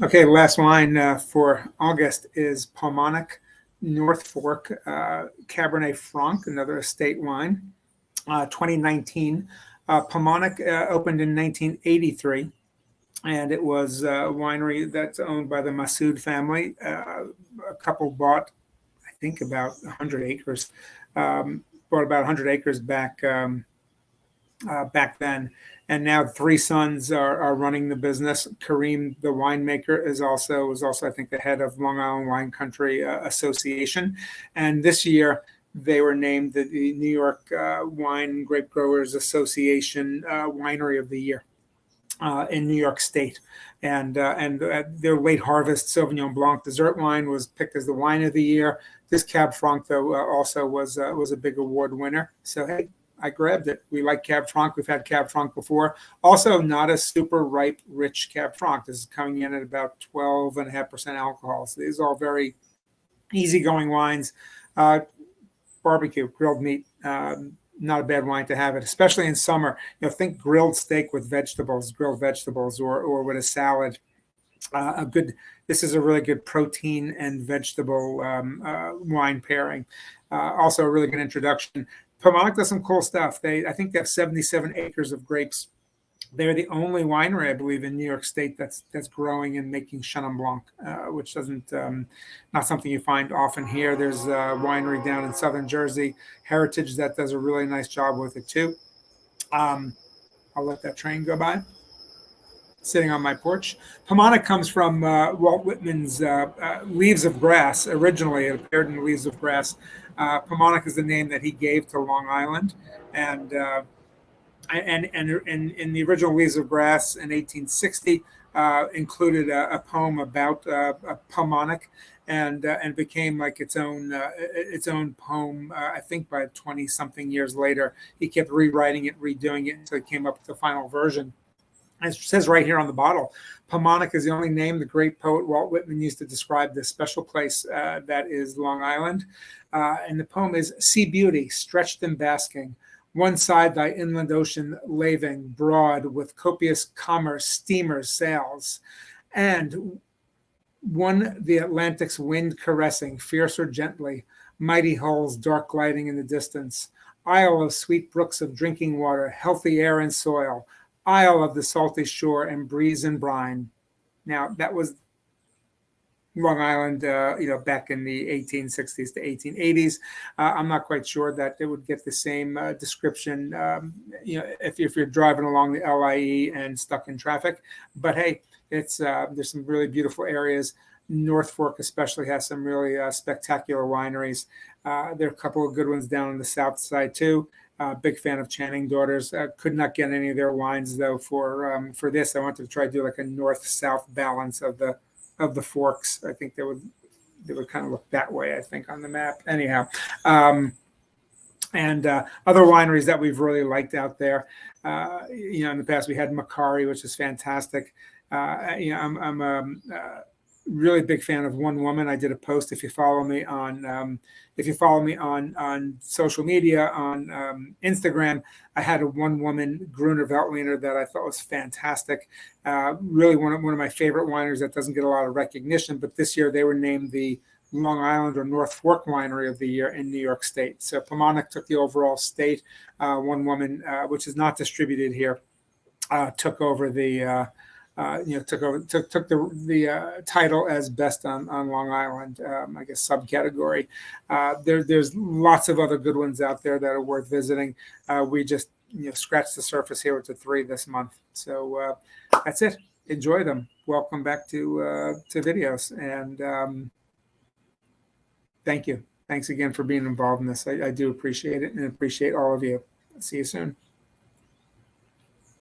Okay, last wine for August is Paumanok North Fork Cabernet Franc, another estate wine, 2019. Paumanok opened in 1983, and it was a winery that's owned by the Massoud family. A couple bought, I think, about 100 acres. Bought about 100 acres back then, and now three sons are running the business. Kareem, the winemaker, is also I think the head of Long Island Wine Country Association, and this year they were named the New York Wine and Grape Growers Association Winery of the Year in New York State. And their late harvest Sauvignon Blanc dessert wine was picked as the wine of the year. This Cab Franc, though, also was a big award winner. So hey, I grabbed it. We like Cab Franc. We've had Cab Franc before. Also, not a super ripe, rich Cab Franc. This is coming in at about 12.5% alcohol. So these are all very easygoing wines. Barbecue, grilled meat. Not a bad wine to have it, especially in summer. Think grilled steak with vegetables, grilled vegetables, or with a salad. This is a really good protein and vegetable wine pairing. Also, a really good introduction. Paumanok does some cool stuff. I think they have 77 acres of grapes. They're the only winery, I believe, in New York State that's growing and making Chenin Blanc, which doesn't not something you find often here. There's a winery down in southern Jersey, Heritage, that does a really nice job with it too. I'll let that train go by. Sitting on my porch. Paumanok comes from Walt Whitman's Leaves of Grass. Originally, it appeared in Leaves of Grass. Paumanok is the name that he gave to Long Island, and in the original Leaves of Grass in 1860 included a poem about Paumanok, and became like its own poem. I think by 20-something years later, he kept rewriting it, redoing it until he came up with the final version. As it says right here on the bottle, Paumanok is the only name the great poet Walt Whitman used to describe this special place that is Long Island. And the poem is, "See beauty, stretched and basking, one side thy inland ocean laving, broad with copious commerce, steamers, sails, and one the Atlantic's wind caressing, fierce or gently, mighty hulls dark gliding in the distance, isle of sweet brooks of drinking water, healthy air and soil, isle of the salty shore and breeze and brine." Now, that was Long Island, back in the 1860s to 1880s. I'm not quite sure that it would get the same description, if you're driving along the LIE and stuck in traffic. But hey, there's some really beautiful areas. North Fork especially has some really spectacular wineries. There are a couple of good ones down on the south side too. Big fan of Channing Daughters. Could not get any of their wines though for this. I wanted to try to do like a north-south balance of the forks. I think they would kind of look that way, I think, on the map. Anyhow, and other wineries that we've really liked out there. In the past we had Macari, which is fantastic. I'm a really big fan of One Woman. I did a post. If you follow me on social media, on Instagram, I had a One Woman Gruner Veltliner that I thought was fantastic. Really one of my favorite wineries that doesn't get a lot of recognition, but this year they were named the Long Island or North Fork Winery of the Year in New York State. So Paumanok took the overall state. One Woman, which is not distributed here, took over the took the title as best on Long Island, I guess subcategory. There's lots of other good ones out there that are worth visiting. We just scratched the surface here with the 3 this month. So that's it. Enjoy them. Welcome back to videos, and thank you. Thanks again for being involved in this. I do appreciate it, and appreciate all of you. See you soon.